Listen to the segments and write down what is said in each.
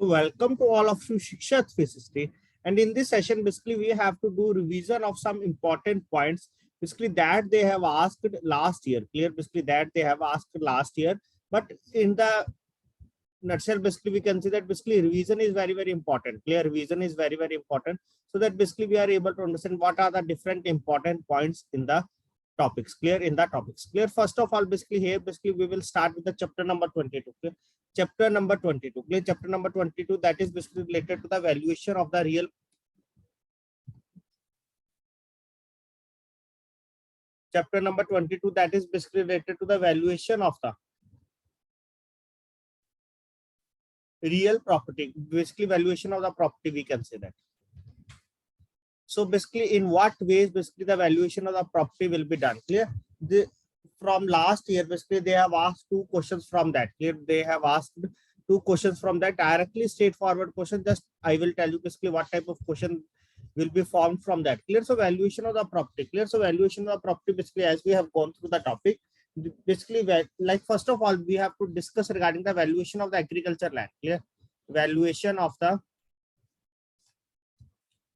So welcome to all of you Shiksha 360. And in this session, basically, we have to do revision of some important points, basically that they have asked last year. Clear, basically that they have asked last year. But in the nutshell, basically we can see that basically revision is very, very important. Clear, revision is very, very important. So that basically we are able to understand what are the different important points in the topics. Clear, in the topics. Clear, first of all, basically here, basically we will start with the chapter number 22. Clear? Chapter number 22. Clear, chapter number 22, that is basically related to the valuation of the real. Chapter number 22, that is basically related to the valuation of the real property, basically valuation of the property, we can say that. So basically in what ways basically the valuation of the property will be done. Clear, from last year basically they have asked two questions from that. Clear, they have asked two questions from that, directly straightforward question. Just I will tell you basically what type of question will be formed from that. Clear, so valuation of the property. Clear, so valuation of the property, basically as we have gone through the topic, basically like first of all we have to discuss regarding the valuation of the agriculture land. Clear, valuation of the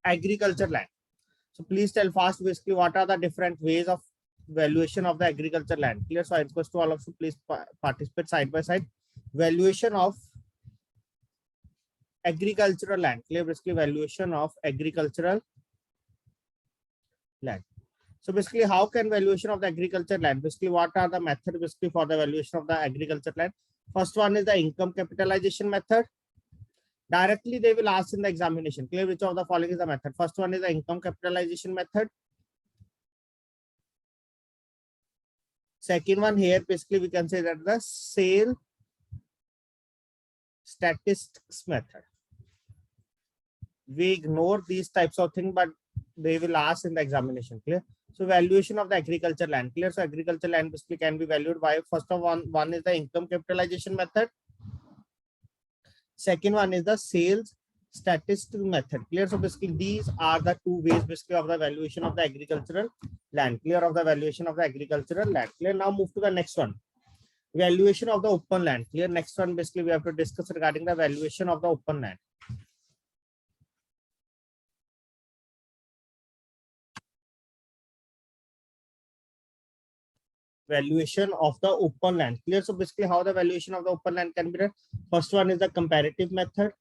agriculture land. So please tell fast basically what are the different ways of valuation of the agriculture land. Clear, so I request to all of you, please participate side by side. Valuation of agricultural land. Clear, basically valuation of agricultural land. So basically how can valuation of the agriculture land, basically what are the methods basically for the valuation of the agriculture land. First one is the income capitalization method. Directly they will ask in the examination. Clear, which of the following is the method. First one is the income capitalization method. Second one here basically we can say that the sale statistics method. We ignore these types of things, but they will ask in the examination. Clear, so valuation of the agriculture land. Clear, so agriculture land basically can be valued by, first of one is the income capitalization method. Second one is the sales statistical method. Clear, so basically these are the two ways basically of the valuation of the agricultural land. Clear, of the valuation of the agricultural land. Clear, now move to the next one, valuation of the open land. Clear, next one basically we have to discuss regarding the valuation of the open land. Valuation of the open land. Clear, so basically how the valuation of the open land can be done. First one is the comparative method.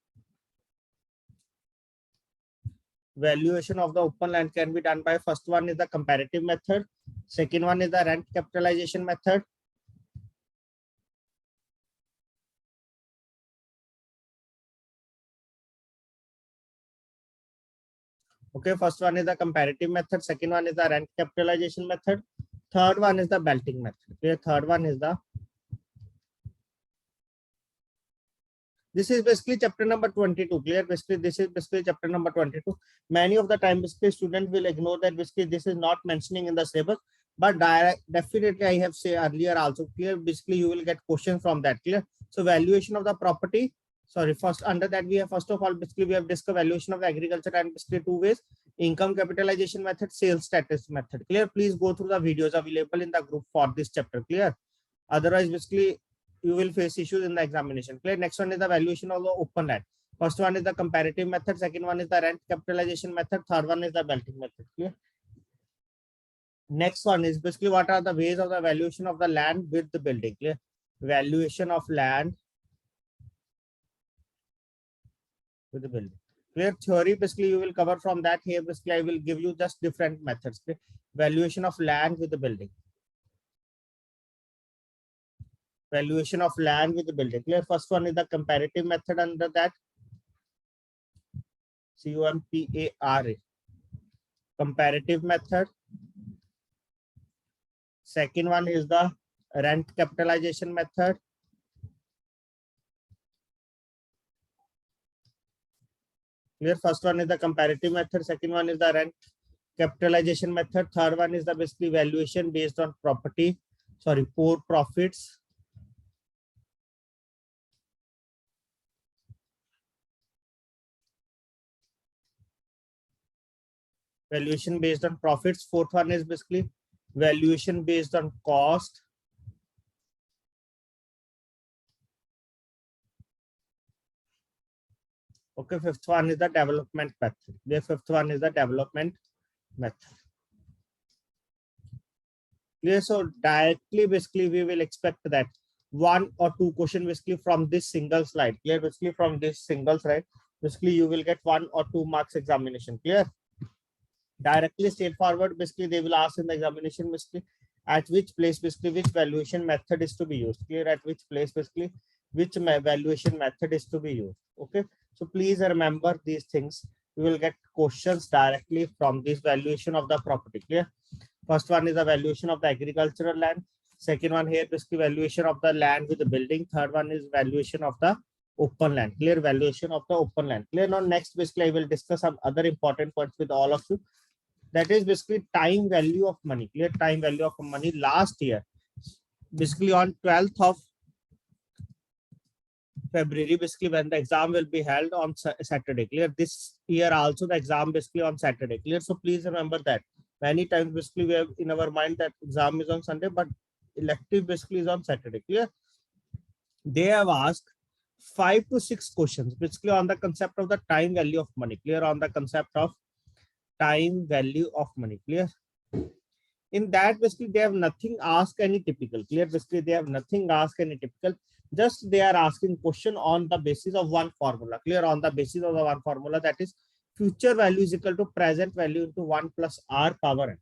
Valuation of the open land can be done by, first one is the comparative method. Second one is the rent capitalization method. Okay, first one is the comparative method. Second one is the rent capitalization method. Third one is the belting method. Okay, third one is the, this is basically chapter number 22. Clear, basically this is basically chapter number 22. Many of the time basically student will ignore that basically this is not mentioning in the syllabus, but definitely I have said earlier also. Clear, basically you will get questions from that. Clear, so valuation of the property, sorry, first under that we have, first of all basically we have discussed valuation of the agriculture and basically two ways, income capitalization method, sales status method. Clear, please go through the videos available in the group for this chapter. Clear, otherwise basically you will face issues in the examination. Clear, next one is the valuation of the open land. First one is the comparative method. Second one is the rent capitalization method. Third one is the belting method. Clear, next one is basically what are the ways of the valuation of the land with the building. Clear, valuation of land with the building. Clear, theory basically you will cover from that. Here basically I will give you just different methods. Clear, valuation of land with the building. Valuation of land with the building. Clear, first one is the comparative method, under that COMPARA, comparative method. Second one is the rent capitalization method. Clear, first one is the comparative method. Second one is the rent capitalization method. Third one is the basically valuation based on property, sorry, poor profits. Valuation based on profits. Fourth one is basically valuation based on cost. Okay, fifth one is the development method. The fifth one is the development method. Clear? So directly, basically, we will expect that one or two question basically from this single slide. Clear? Basically, from this single slide, basically, you will get 1 or 2 marks examination. Clear? Directly straightforward, basically, they will ask in the examination, basically, at which place, basically, which valuation method is to be used. Clear? At which place, basically, which valuation method is to be used. Okay. So please remember these things. We will get questions directly from this valuation of the property. Clear? First one is the valuation of the agricultural land. Second one here basically valuation of the land with the building. Third one is valuation of the open land. Clear? Valuation of the open land. Clear? Now next basically I will discuss some other important points with all of you. That is basically time value of money. Clear? Time value of money. Last year, basically on 12th of February, basically when the exam will be held on Saturday. Clear? This year also the exam basically on Saturday. Clear? So please remember that. Many times basically we have in our mind that exam is on Sunday, but elective basically is on Saturday. Clear? They have asked 5 to 6 questions basically on the concept of the time value of money. Clear? On the concept of time value of money. Clear? In that basically they have nothing asked any typical. Clear? Basically they have nothing asked any typical. Just they are asking question on the basis of one formula. Clear? On the basis of the one formula, that is future value is equal to present value into 1 plus r power n.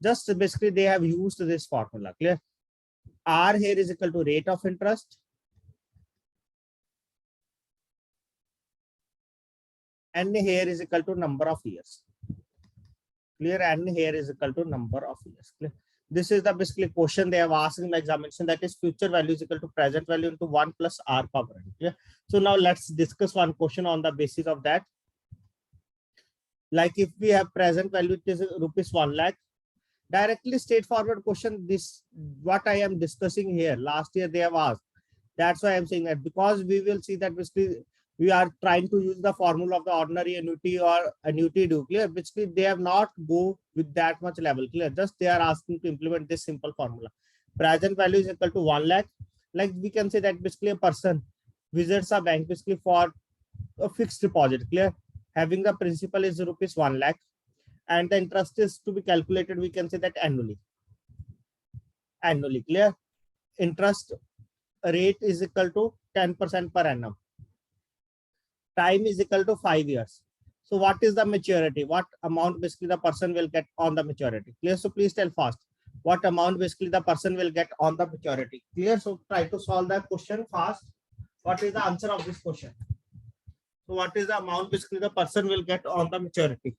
Just basically they have used this formula. Clear? R here is equal to rate of interest. N here is equal to number of years. Clear? N here is equal to number of years. Clear? This is the basically question they have asked in the examination, that is future value is equal to present value into 1 plus r power n. Clear? So now let's discuss one question on the basis of that. Like if we have present value, it is rupees 1 lakh. Directly straightforward question. This what I am discussing here. Last year they have asked. That's why I'm saying that, because we will see that basically we are trying to use the formula of the ordinary annuity or annuity due. Clear? Basically they have not go with that much level. Clear? Just they are asking to implement this simple formula. Present value is equal to 1 lakh. Like we can say that basically a person visits a bank basically for a fixed deposit. Clear? Having the principal is rupees 1 lakh. And the interest is to be calculated, we can say that annually. Annually. Clear? Interest rate is equal to 10% per annum. Time is equal to 5 years. So what is the maturity? What amount basically the person will get on the maturity? Clear? So please tell fast. What amount basically the person will get on the maturity? Clear? So try to solve that question fast. What is the answer of this question? So what is the amount basically the person will get on the maturity?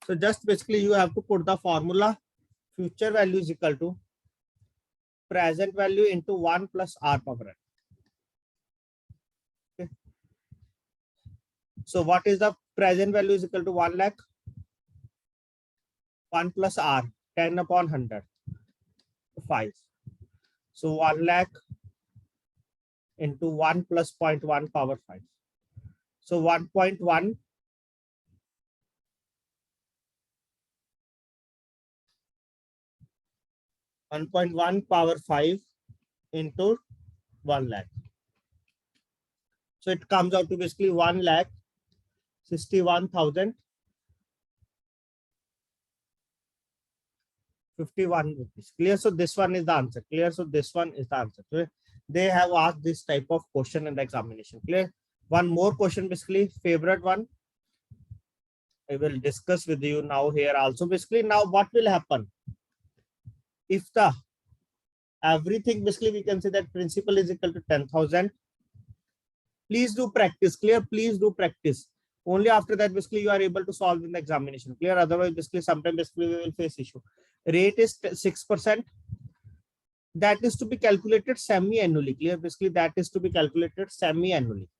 So just basically you have to put the formula future value is equal to present value into 1 plus r power n. Okay. So what is the present value is equal to 1 lakh? 1 plus r, 10 upon 100, 5. So 1 lakh into 1 plus 0.1 power 5. So 1.1 1.1 power 5 into 1 lakh. So it comes out to basically 1 lakh 61,051 rupees. Clear? So this one is the answer. Clear? So this one is the answer. So they have asked this type of question in the examination. Clear? One more question, basically favorite one. I will discuss with you now here also. Basically now what will happen? If the everything basically we can say that principal is equal to 10,000. Please do practice. Clear? Please do practice. Only after that basically you are able to solve in the examination. Clear? Otherwise basically sometimes basically we will face issue. Rate is 6%. That is to be calculated semi-annually. Clear? Basically that is to be calculated semi-annually.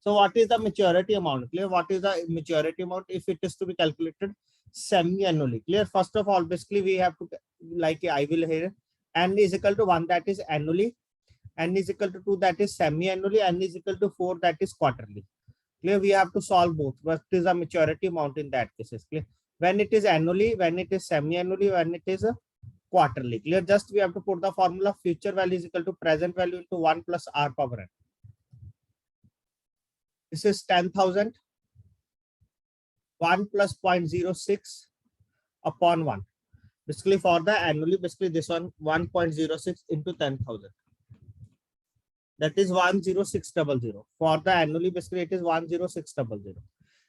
So what is the maturity amount? Clear? What is the maturity amount if it is to be calculated semi-annually? Clear? First of all, basically we have to, like I will here, n is equal to 1, that is annually, n is equal to 2, that is semi-annually, n is equal to 4, that is quarterly. Clear? We have to solve both. What is the maturity amount in that case? Clear? When it is annually, when it is semi-annually, when it is quarterly. Clear? Just we have to put the formula future value is equal to present value into 1 plus r power n. This is 10,000. 1 plus 0.06 upon 1. Basically for the annually, basically this one 1.06 into 10,000. That is 10600. For the annually, basically it is 10600.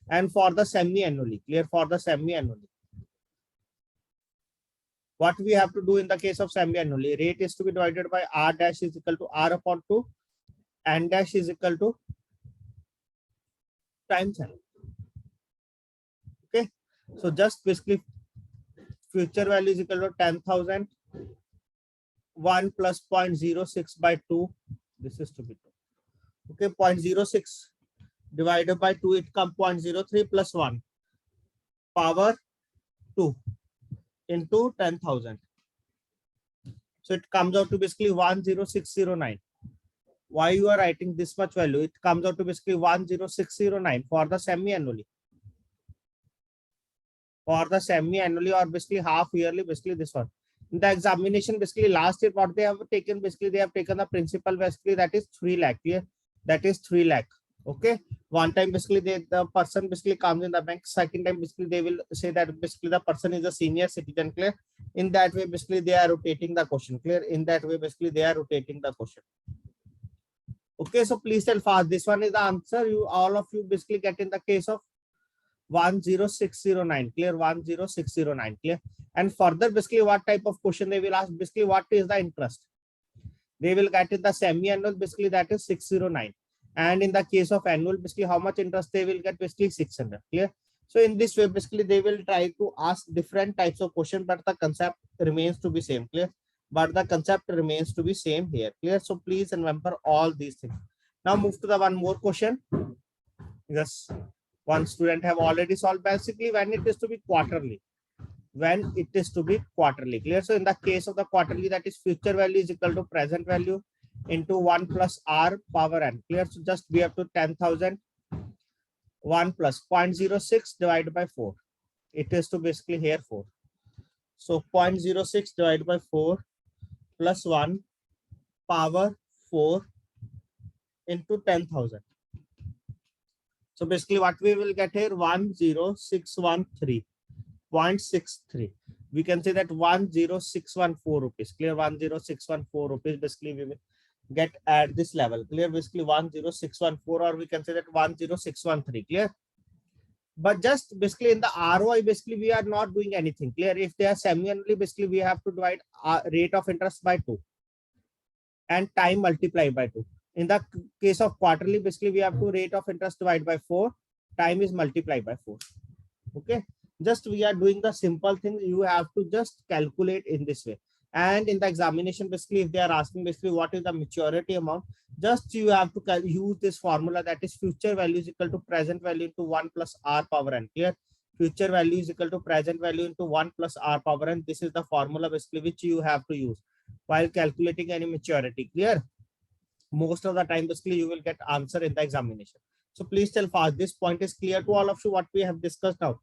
And for the semi-annually, clear, for the semi-annually, what we have to do in the case of semi-annually, rate is to be divided by R dash is equal to R upon 2, N dash is equal to times N. Okay, so just basically future value is equal to 10,000, 1 plus 0.06 by 2, this is to be 2. Okay, 0.06 divided by 2, it comes 0.03 plus 1 power 2 into 10,000. So it comes out to basically 10609. Why you are writing this much value? It comes out to basically 10609 for the semi-annually. For the semi-annually or basically half yearly, basically this one. In the examination, basically last year what they have taken, basically they have taken the principal, basically that is 3 lakh. Here, that is 3 lakh. Okay, one time basically the person basically comes in the bank. Second time basically they will say that basically the person is a senior citizen. Clear? In that way basically they are rotating the question. Clear? In that way basically they are rotating the question. Okay, so please tell fast. This one is the answer. You all of you basically get in the case of 10609. Clear? 10609. Clear? And further basically what type of question they will ask? Basically what is the interest? They will get in the semi-annual, basically that is 609. And in the case of annual, basically how much interest they will get? Basically 600. Clear? So in this way basically they will try to ask different types of questions, but the concept remains to be same. Clear? But the concept remains to be same here. Clear? So please remember all these things. Now move to the one more question. Yes, one student have already solved. Basically when it is to be quarterly. When it is to be quarterly. Clear? So in the case of the quarterly, that is future value is equal to present value into 1 plus R power N. Clear? So just we have to 10,000, 1 plus 0.06 divided by 4. It is to basically here 4. So 0.06 divided by 4 plus 1 power 4 into 10,000. So basically what we will get here 10613.63. We can say that 10614 rupees. Clear? 10614 rupees basically we will get at this level. Clear? Basically 10614, or we can say that 10613. Clear? But just basically in the ROI, basically we are not doing anything. Clear? If they are semi-annually, basically we have to divide rate of interest by 2 and time multiply by 2. In the case of quarterly, basically we have to rate of interest divided by 4, time is multiplied by 4. Okay, just we are doing the simple thing. You have to just calculate in this way. And in the examination, basically if they are asking basically what is the maturity amount, just you have to use this formula, that is future value is equal to present value into 1 plus R power N. Clear? Future value is equal to present value into 1 plus R power N. This is the formula basically which you have to use while calculating any maturity. Clear? Most of the time basically you will get answer in the examination. So please tell fast. This point is clear to all of you what we have discussed now.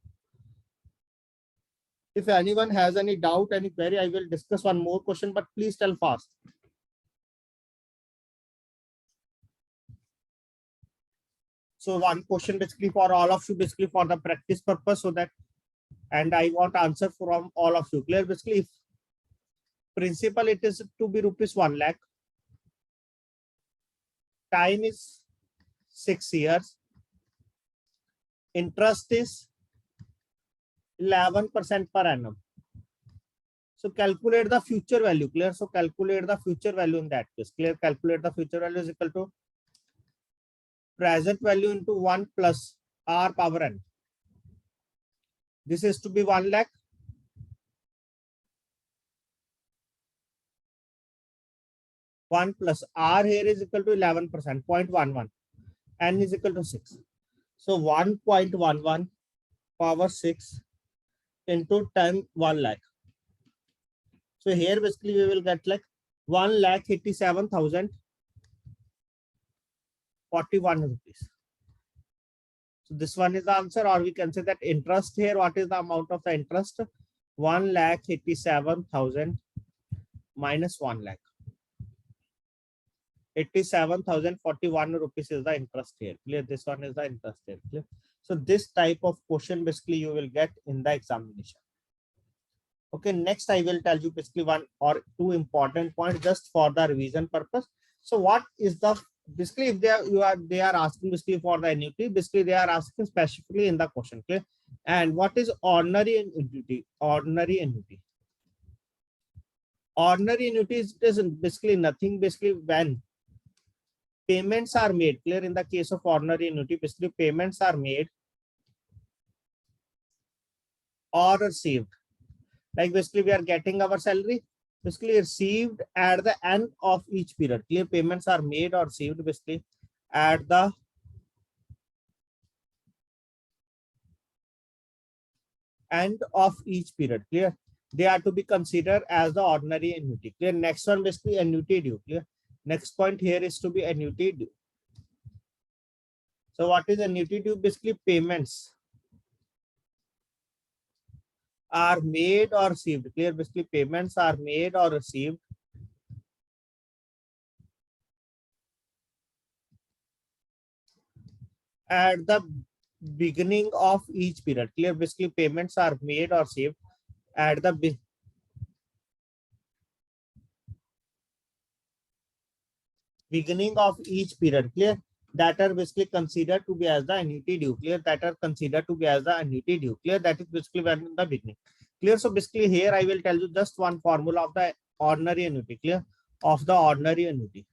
If anyone has any doubt, any query, I will discuss one more question, but please tell fast. So one question basically for all of you, basically for the practice purpose, so that, and I want answer from all of you. Clear? Basically if principal it is to be rupees 1 lakh, time is 6 years, interest is 11% per annum. So calculate the future value. Clear? So calculate the future value in that case. Clear? Calculate the future value is equal to present value into 1 plus R power N. This is to be 1 lakh. One plus R here is equal to 11%, 0.11. N is equal to 6. So 1.11 power 6 into 10, 1 lakh. So here basically we will get like 1,87,041 rupees. So this one is the answer, or we can say that interest here. What is the amount of the interest? 1,87,000 minus 1 lakh. 87,041 rupees is the interest here. Clear? This one is the interest here. Clear? So this type of question basically you will get in the examination. Okay, next I will tell you basically one or two important points just for the revision purpose. So what is the basically if they are asking basically for the annuity, basically they are asking specifically in the question. Clear? And what is ordinary annuity? Ordinary annuity. Ordinary annuity is basically nothing. Basically when payments are made, clear, in the case of ordinary annuity, basically payments are made or received. Like basically we are getting our salary, basically received at the end of each period. Clear? Payments are made or received basically at the end of each period. Clear? They are to be considered as the ordinary annuity. Clear? Next one basically annuity due. Clear? Next point here is to be annuity due. So what is annuity due? Basically payments are made or received. Clear? Basically payments are made or received at the beginning of each period. Clear? Basically payments are made or received at the beginning of each period. Clear? That are basically considered to be as the annuity due. Clear? That are considered to be as the annuity due. Clear? That is basically when in the beginning. Clear? So basically here I will tell you just one formula of the ordinary annuity. Clear? Of the ordinary annuity.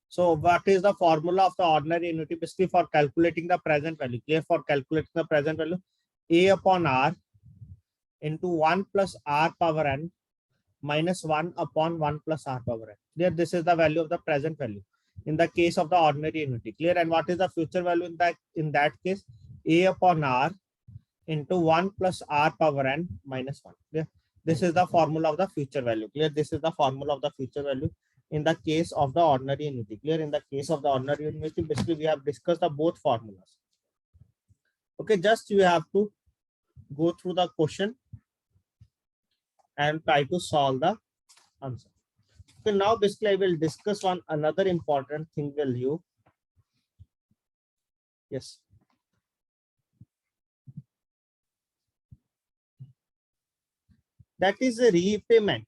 So what is the formula of the ordinary annuity? Basically for calculating the present value. Clear? For calculating the present value, A upon R into 1 plus R power n minus 1 upon 1 plus R power n. Clear? This is the value of the present value in the case of the ordinary annuity. Clear? And what is the future value in that case? A upon R into 1 plus R power n minus 1. Clear? This is the formula of the future value. Clear? This is the formula of the future value in the case of the ordinary annuity. Clear? In the case of the ordinary annuity, basically we have discussed the both formulas. Okay, just you have to go through the question and try to solve the answer. Okay, now basically I will discuss one another important thing with you. Yes. That is a repayment.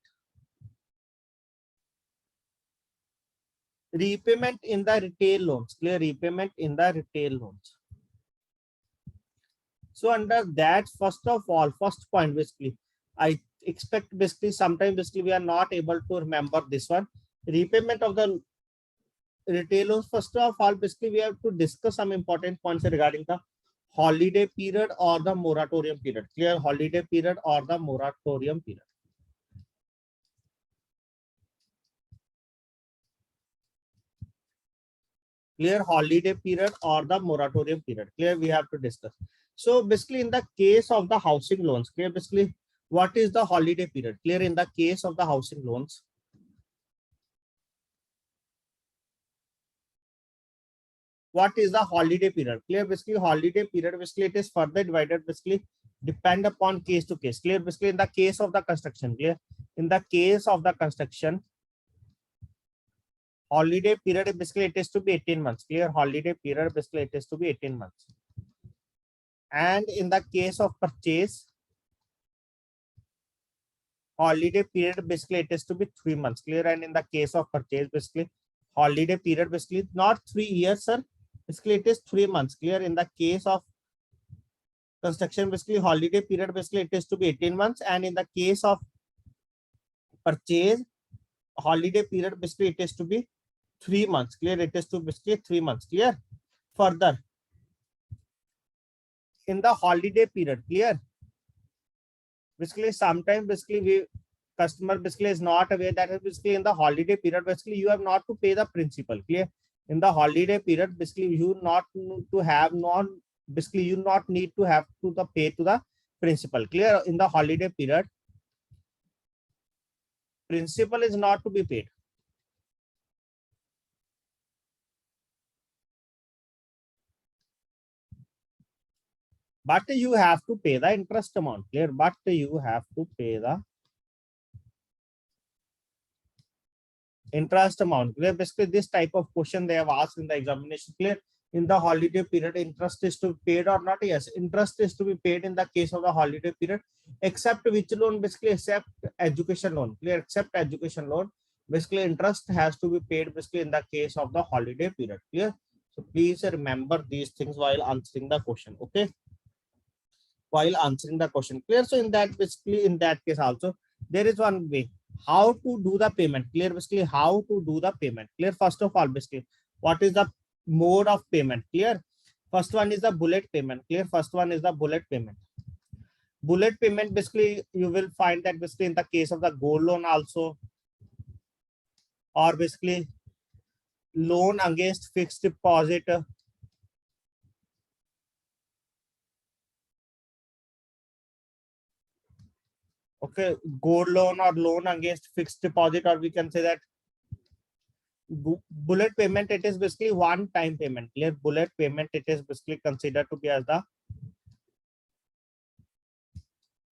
Repayment in the retail loans. Clear? Repayment in the retail loans. So under that, first of all, first point basically, I expect basically sometimes basically we are not able to remember this one. Repayment of the retail loans. First of all, basically we have to discuss some important points regarding the holiday period or the moratorium period. Clear? Holiday period or the moratorium period. Clear? Holiday period or the moratorium period. Clear? We have to discuss. So basically in the case of the housing loans, clear? Basically what is the holiday period? Clear? In the case of the housing loans, what is the holiday period? Clear? Basically holiday period, basically it is further divided, basically depend upon case to case. Clear? Basically in the case of the construction, clear? In the case of the construction, holiday period basically it is to be 18 months. Clear? Holiday period basically it is to be 18 months. And in the case of purchase, holiday period basically it is to be 3 months. Clear? And in the case of purchase, basically holiday period basically not 3 years, sir. Basically it is 3 months. Clear? In the case of construction, basically holiday period basically it is to be 18 months. And in the case of purchase, holiday period basically it is to be 3 months. Clear? It is to basically 3 months. Clear? Further, in the holiday period, clear? Basically sometimes basically customer basically is not aware that basically in the holiday period basically you have not to pay the principal. Clear? In the holiday period basically you not to have basically you not need to have to the pay to the principal. Clear? In the holiday period, principal is not to be paid. But you have to pay the interest amount. Clear? But you have to pay the interest amount. Clear? Basically, this type of question they have asked in the examination. Clear? In the holiday period, interest is to be paid or not? Yes, interest is to be paid in the case of the holiday period, except which loan? Basically, except education loan. Clear? Except education loan. Basically, interest has to be paid basically in the case of the holiday period. Clear? So please remember these things while answering the question. Okay. While answering the question. Clear? So in that, basically in that case also, there is one way how to do the payment. Clear? Basically how to do the payment. Clear? First of all, basically what is the mode of payment? Clear? First one is the bullet payment. Clear? First one is the bullet payment. Bullet payment, basically you will find that basically in the case of the gold loan also, or basically loan against fixed deposit. Okay, gold loan or loan against fixed deposit, or we can say that bullet payment, it is basically one time payment. Clear? Bullet payment, it is basically considered to be as the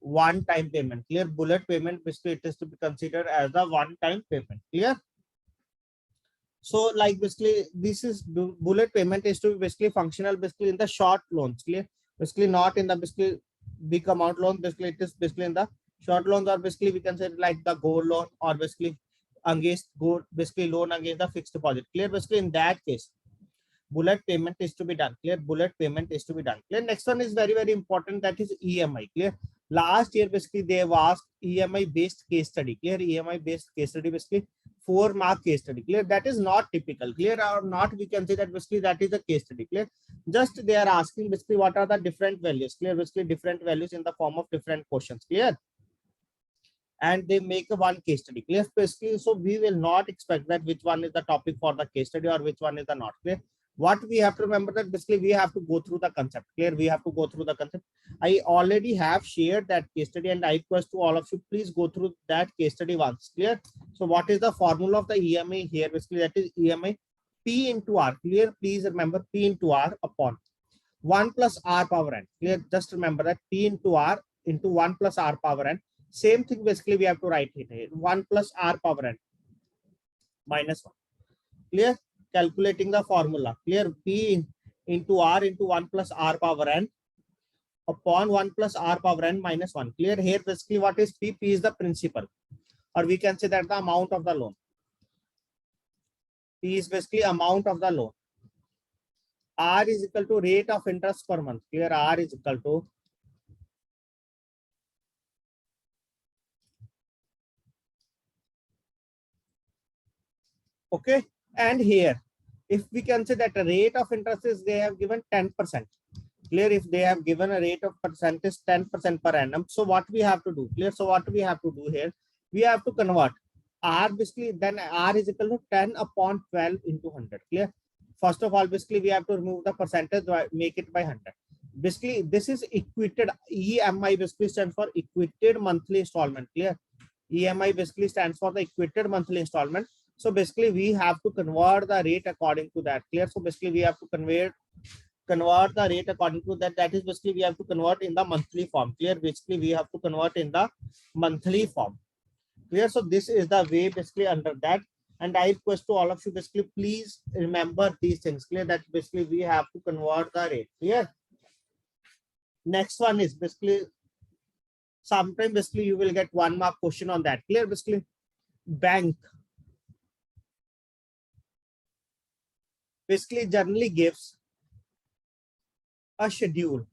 one time payment. Clear? Bullet payment, basically it is to be considered as the one time payment. Clear? So like basically this is bullet payment is to be basically functional basically in the short loans. Clear? Basically not in the basically big amount loan. Basically it is basically in the short loans, or basically we can say like the gold loan, or basically against gold, basically loan against the fixed deposit. Clear? Basically in that case, bullet payment is to be done. Clear? Bullet payment is to be done. Clear? Next one is very, very important. That is EMI. Clear? Last year, basically they have asked EMI based case study. Clear? EMI based case study, basically 4-mark case study. Clear? That is not typical. Clear? Or not, we can say that basically that is a case study. Clear? Just they are asking basically what are the different values. Clear? Basically different values in the form of different questions. Clear? And they make a one case study. Clear? Basically, so we will not expect that which one is the topic for the case study or which one is the not. Clear? What we have to remember that basically we have to go through the concept. Clear? We have to go through the concept. I already have shared that case study, and I request to all of you, please go through that case study once. Clear? So what is the formula of the EMI here? Basically that is EMI P into R. Clear? Please remember P into R upon 1 plus R power n. Clear? Just remember that P into R into 1 plus R power n. Same thing basically we have to write it here. 1 plus R power n minus 1. Clear? Calculating the formula. Clear? P into R into 1 plus R power n upon 1 plus R power n minus 1. Clear? Here basically what is P? P is the principal, or we can say that the amount of the loan. P is basically amount of the loan. R is equal to rate of interest per month. Clear? R is equal to okay. And here, if we can say that the rate of interest is they have given 10%. Clear? If they have given a rate of percentage 10% per annum, so what we have to do? Clear? So what we have to do here? We have to convert R basically, then R is equal to 10 upon 12 into 100. Clear? First of all, basically we have to remove the percentage, make it by 100. Basically this is equated. EMI basically stands for equated monthly installment. Clear? EMI basically stands for the equated monthly installment. So basically we have to convert the rate according to that. Clear? So basically we have to convert the rate according to that. That is basically we have to convert in the monthly form. Clear? Basically we have to convert in the monthly form. Clear? So this is the way basically under that. And I request to all of you basically please remember these things. Clear? That basically we have to convert the rate. Clear? Next one is basically sometime basically you will get 1-mark question on that. Clear? Basically bank basically generally gives a schedule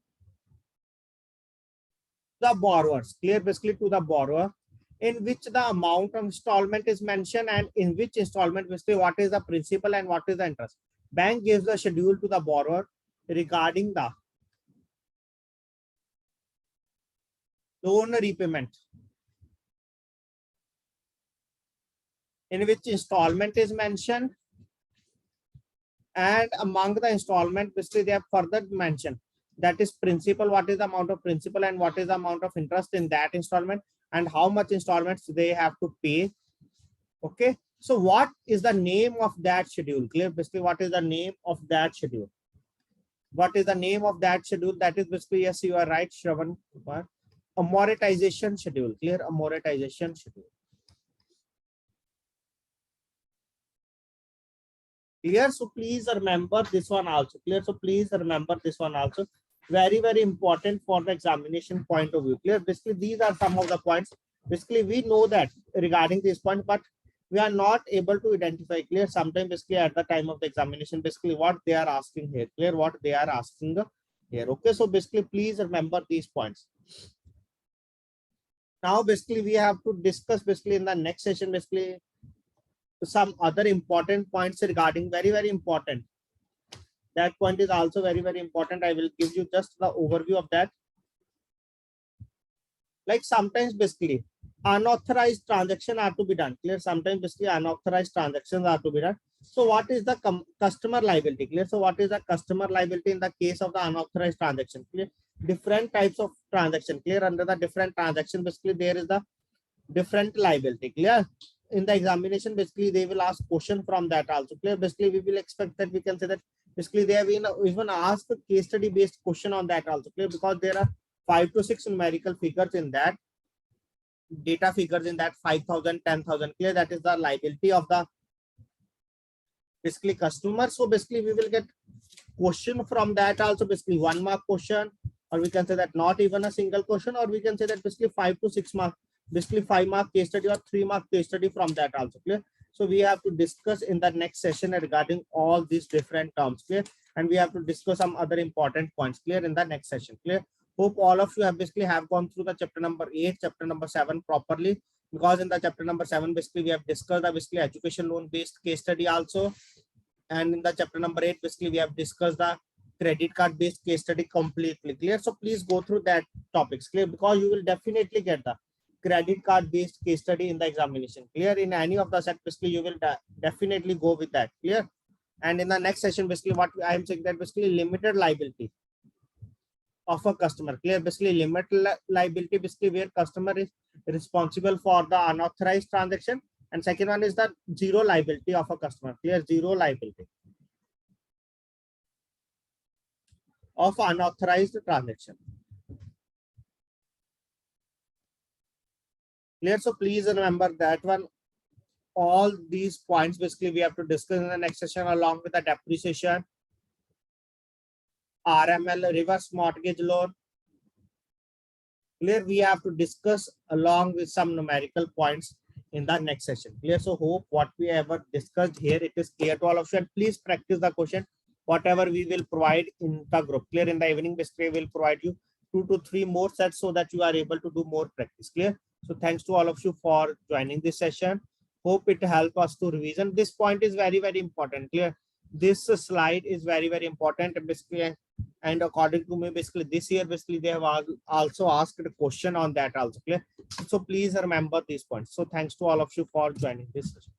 the borrowers. Clear? Basically to the borrower, in which the amount of installment is mentioned, and in which installment basically what is the principal and what is the interest. Bank gives a schedule to the borrower regarding the loan repayment, in which installment is mentioned, and among the installment basically they have further mentioned that is principal, what is the amount of principal and what is the amount of interest in that installment, and how much installments they have to pay. Okay, so what is the name of that schedule? Clear? Basically what is the name of that schedule? What is the name of that schedule? That is basically, yes, you are right, Shravan Kumar, amortization schedule. Clear? Amortization schedule. Clear? So please remember this one also. Clear? So please remember this one also. Very, very important for the examination point of view. Clear? Basically, these are some of the points. Basically, we know that regarding this point, but we are not able to identify. Clear? Sometimes basically at the time of the examination, basically what they are asking here. Clear? What they are asking here. Okay. So basically, please remember these points. Now, basically, we have to discuss basically in the next session, basically some other important points regarding very, very important. That point is also very, very important. I will give you just the overview of that. Like sometimes basically unauthorized transactions are to be done. Clear? Sometimes basically unauthorized transactions are to be done. So what is the customer liability? Clear? So what is the customer liability in the case of the unauthorized transaction? Clear? Different types of transaction. Clear? Under the different transaction, basically there is the different liability. Clear? In the examination, basically they will ask question from that also. Clear? Basically we will expect that we can say that basically they have even asked a case study based question on that also. Clear? Because there are 5 to 6 numerical figures in that, data figures in that 5,000, 10,000. Clear? That is the liability of the basically customer. So basically we will get question from that also, basically 1 mark question, or we can say that not even a single question, or we can say that basically 5 to 6 mark, basically 5 mark case study or 3 mark case study from that also. Clear? So we have to discuss in the next session regarding all these different terms. Clear? And we have to discuss some other important points. Clear? In the next session. Clear? Hope all of you have basically have gone through the chapter number 8, chapter number 7 properly, because in the chapter number 7 basically we have discussed the basically education loan based case study also, and in the chapter number 8 basically we have discussed the credit card based case study completely. Clear? So please go through that topics. Clear? Because you will definitely get the credit card based case study in the examination. Clear? In any of the set, basically you will definitely go with that. Clear? And in the next session, basically what I am saying that basically limited liability of a customer. Clear? Basically limited liability, basically where customer is responsible for the unauthorized transaction, and second one is the zero liability of a customer. Clear? Zero liability of unauthorized transaction. Clear? So please remember that one. All these points basically we have to discuss in the next session, along with the depreciation, RML, reverse mortgage loan. Clear? We have to discuss along with some numerical points in the next session. Clear? So hope what we ever discussed here, it is clear to all of you, and please practice the question whatever we will provide in the group. Clear? In the evening, basically we will provide you 2 to 3 more sets so that you are able to do more practice. Clear? So thanks to all of you for joining this session. Hope it help us to revision. This point is very, very important. Clear? This slide is very, very important basically, and according to me, basically this year basically they have also asked a question on that also. Clear? So please remember these points. So thanks to all of you for joining this session.